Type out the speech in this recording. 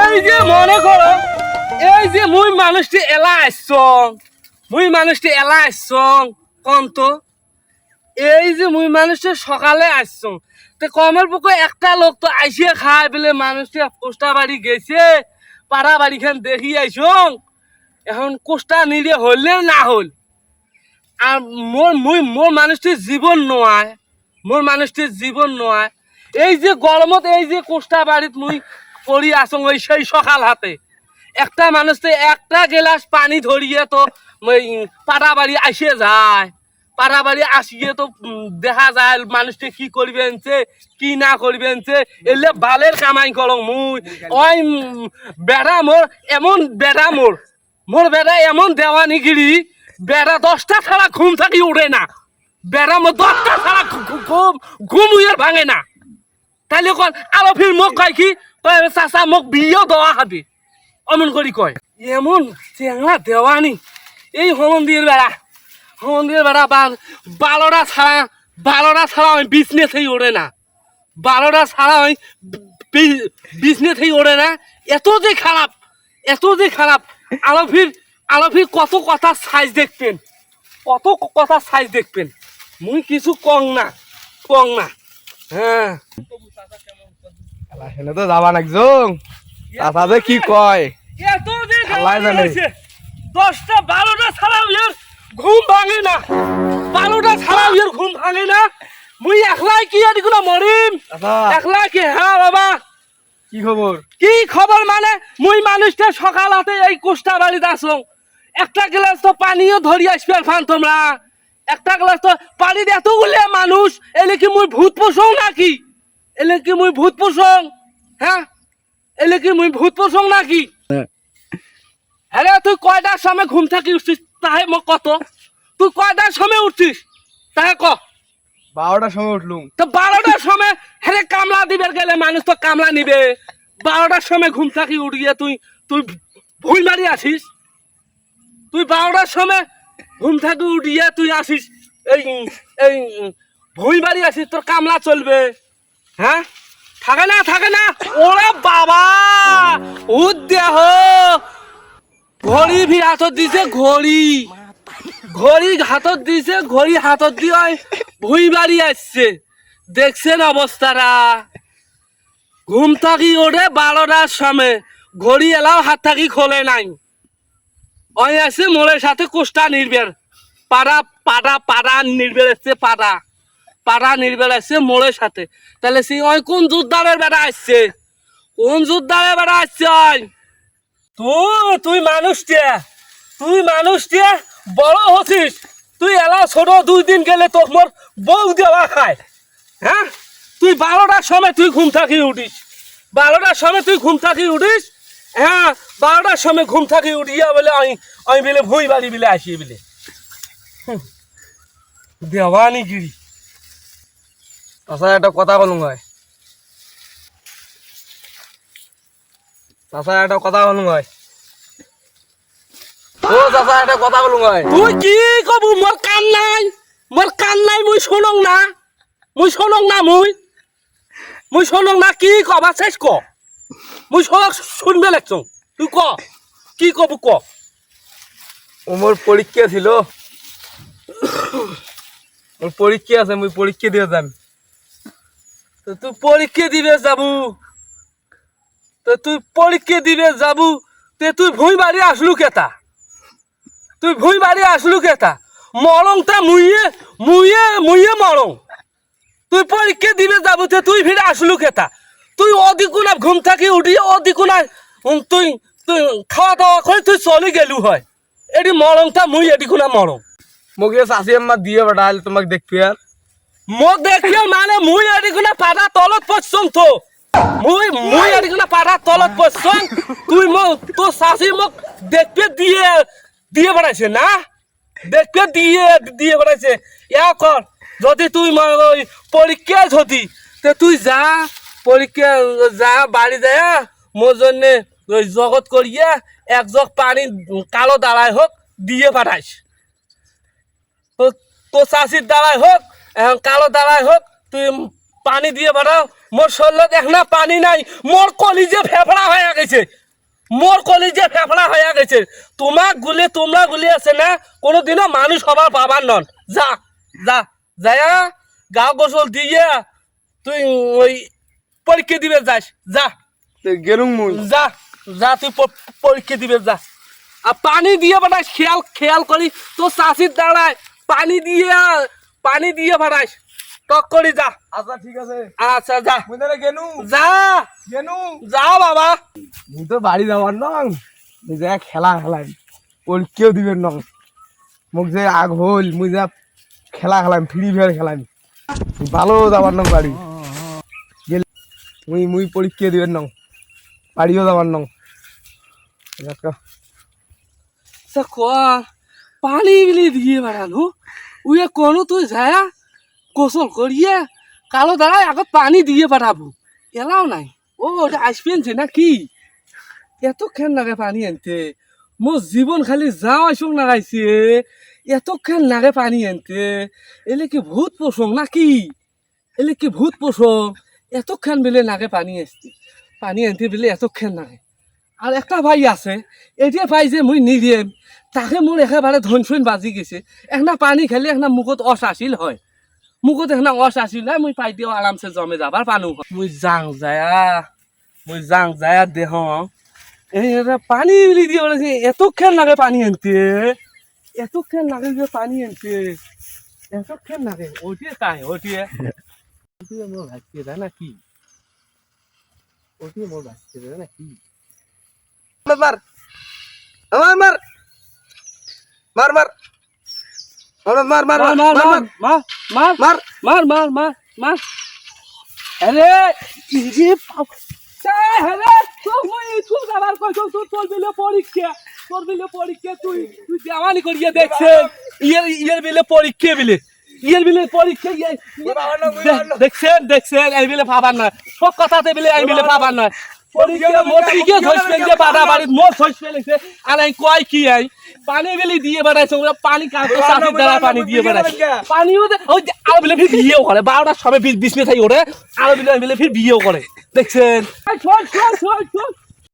এই যে মনে করো এই যে মুই মানুষটি এলা আসছং কন্ত এই যে মুই মানুষটি সকালে আসছং তো কমের পক্ষে একটা লোক তো আইসিয়ে খায় বলে মানুষটি কোষ্টা বাড়ি গেছে পাড়া বাড়ি খান দেখি আইসং এখন কোষ্টা নিলে হইলে না হল আর মোর মানুষটির জীবন নয় এই যে গরমত এই যে কোষ্টা বাড়িত মুই পড়ি আসং ওই সেই সকাল হাতে একটা মানুষ তো একটা গেলাস পানি ধরিয়ে তো পাড়া বাড়ি আসিয়ে যায় পাড়া বাড়ি আসিয়ে তো দেখা যায় মানুষটি কি করবেনছে কি না করবেনছে এলে বালের কামাই করং মুই ওই বেড়া মোর বেড়া এমন দেওয়ানিগিরি বেড়া 10টা ছাড়া ঘুম থাকি উড়ে না বেড়া মোর 10টা ছাড়া ঘুম উইয়ের ভাঙে না তাইলে কন আরো ফির মোক কয় কি চাচা মোক বিয়েও দেওয়া হবে অমন করি কয় এমন চেংড়া দেওয়ানি এই হোমন্দির বেড়া 12টা ছাড়া আমি বিজনেসই ওড়ে না 12টা ছাড়া আমি বিজনেসই ওড়ে না এত যে খারাপ আরো ফির কত কথা সাইজ দেখবেন মুই কিছু কং না হ্যাঁ হেনে তো যাবা নাকজং চাচা যে কি কয় এত যে আল্লাহ জানে। 10টা 12টা ছাড়া এর ঘুম ভাঙে না 12টা ছাড়া এর ঘুম ভাঙে না মুই একলাই কি আর এগুলো মরিম চাচা একলাই কি হ্যাঁ বাবা কি খবর কি খবর মানে মুই মানুষটা সকাল হাতে এই কোষ্টা বাড়িতে আসং একটা গ্লাস তো পানিও ধরি আসবে ফান তোমরা একটা গ্লাস তো পানিতে এতগুলো মানুষ এলে কি মুই ভূত পোষং নাকি হ্যাঁ এলে কি মুই ভূত পোষং নাকি হ্যাঁ তুই কয়টার সময় ঘুম থাকি উঠছিস তাহে মোক কত তুই কয়টার সময় উঠছিস তাহে ক 12টার সময় উঠলুম তো 12টার সময় হ্যাঁ কামলা দিবে গেলে মানুষ তো কামলা নিবে 12টার সময় ঘুম থাকি উঠিয়ে তুই ভুল মারি আসিস তুই 12টার সময় ঘুম থাকি উঠিয়ে তুই আসিস এই ভুল মারি আসিস তোর কামলা চলবে হ্যাঁ থাকে না ওরে বাবা দেহ ঘড়ি ভি হাতত দিছে ঘড়ি হাতত দিছে ঘড়ি হাতত দিয়ে ভুই বাড়ি আসছে দেখছেন অবস্থাটা ঘুম থাকি ওঠে 12টার সময় ঘড়ি এলাও হাত থাকি খোলে নাই ওই আছে মোড়ের সাথে কোষ্টা নির্বের পাড়া নির্বের এসছে পাড়া নির্বের আসছে মোড়ের সাথে তাহলে সে ওই কোন জোরদারের বেড়া আসছে ওই তুই মানুষটিয়া বড় হচ্ছিস তুই এলা ছোট 2 দিন গেলে তোর মোর বউ দেওয়া খায় হ্যাঁ তুই 12টার সময় তুই ঘুম থাকি উঠিস হ্যাঁ 12টার সময় ঘুম থাকি উঠিয়া বলে আমি বলে ভুই বাড়ি বলে আসি বলে দেওয়ানিগিরি চাচা একটা কথা বলুন হয় ও চাচা একটা কথা বলুন হয় তুই কি কব মোর কান নাই মুই শোনং না মুই শোনং না কি কবা শেষ ক মুই শুনবে লাগছ তুই ক কি কব ক মোর পরীক্ষা ছিল মোর পরীক্ষা আছে মুই পরীক্ষা দিয়ে যাম তো তুই পরীক্ষা দিবে যাবু তুই ভুই বাড়ি আসলু কেতা মরংটা মুইয়ে মরং তুই পরীক্ষা দিবে যাবু তুই ভিড়ে আসলু কেতা তুই অধিকুনা ঘুম থাকি উঠি অধিকুনা তুই খাওয়া দাওয়া করে তুই চলে গেলু হয় এটি মরংটা মুই এদিকুনা মরং মোক চাষি আম্মা দিয়ে বেড়াল তোমাকে দেখবি আর মোক দেখি মানে মুই এদিকুনা পাড়া তলত পছং তো মুই এদিকুনা পাড়া তলত পছং তুই তোর শাশি মোক দেখবে দিয়ে বেড়াইছে না দেখবে দিয়ে বেড়াইছে কর যদি তুই ওই পরীক্ষা যদি তুই যা বাড়ি যায় মোর জন্যে ওই জগৎ করিয়া 1 জগ পানি কালো দাঁড়ায় হোক দিয়ে পাঠাইস তো শাশির দাঁড়ায় হোক এখন কালো দাঁড়ায় হোক তুই পানি দিয়ে বাড়াও মোর শরীরে দেখ না পানি নাই মোর কলিজে ফেফড়া হয়ে গেছে মোর কলিজে ফেফড়া হয়ে গেছে তোমরা গুলি আছে না কোনোদিনও মানুষ হবার পাবার নন যা যা যায়া গা গোসল দিয়ে তুই ওই পরীক্ষা দিবে যাস যা গেলুম মুই যা যা তুই পরীক্ষা দিবে যা আর পানি দিয়ে বাড়াইস খেয়াল করি তো চাষির দাঁড়ায় পানি দিয়ে বাড়াইস টক করি যা আচ্ছা ঠিক আছে আচ্ছা যা মুই তাহলে গেনু যা গেনু যা বাবা মুই তো বাড়ি যাওয়ার নং মুই যা খেলা খেলাম পরীক্ষাও দিবেন নং মোক যে আগ হল মুই যা খেলা খেলাম ফ্রি ফায়ার খেলাম ভালো যাবার নং বাড়ি গেলে মুই পরীক্ষা দিবেন নং বাড়িও যাবার নং পানি বিলি দিয়ে বাড়ানো উয়ে কোনো তুই যায় গোসল করিয়ে কালো দাঁড়ায় আগত পানি দিয়ে পাঠাবো এলাও নাই ও ওটা আসবেনছে না কি এতক্ষণ লাগে পানি আনতে মোর জীবন খালি যাও আসুক লাগাইছে এতক্ষণ লাগে পানি আনতে এলে কি ভূত পোষং না কি এলে কি ভূত পোষং এতক্ষণ বেলে লাগে পানি আসতে পানি আনতে বেলে এতক্ষণ লাগে আর একটা ভাই আছে এতিয়া ভাই যে মুই নিদিম তাকে মোর একেবারে ধনসন বাজি গেছে একটা পানি খেলে একটা মুখত অস আসিল হয় মুখত একটা অস আসিল হয় মুই পাই দিও আরামসে জমে যাবার পানো মুই যাং যায়া দেহ এই পানি বিলি দিয়ে বলেছে এতক্ষণ লাগে পানি আনতে এতক্ষণ লাগে যে পানি আনতে এতক্ষণ লাগে ওটিয়ে মোর ভাইকে দেয় না কি ওটিয়ে মোর ভাইকে দেয় না কি মার আমার মার মার মার মার মার মার মার মার মার আরে ইজি আরে তুই যাবার কই তোর বিলে পরীক্ষা তুই দেওয়ানি করিয়ে দেখছেন ইয়ের বিলে পরীক্ষা দেখছেন এই বিলে ভাবার না সব কথাতে বিলে এই বিলে ভাবার না পরীক্ষা মোর ঠিকই ধরছেন যে বাড়া বাড়ি মোর ধরছ ফেলেছে আর এই কয় কি আই পানি বেলি দিয়ে বেড়াইছে ওরা পানি কাটো সাথে দ্বারা পানি দিয়ে বেড়াইছে পানিও ওই আর বিলে ফির বিয়েও করে 12টার সময় 20 মিনিট থাকি ওরে আর বিলে ফির বিয়েও করে দেখছেন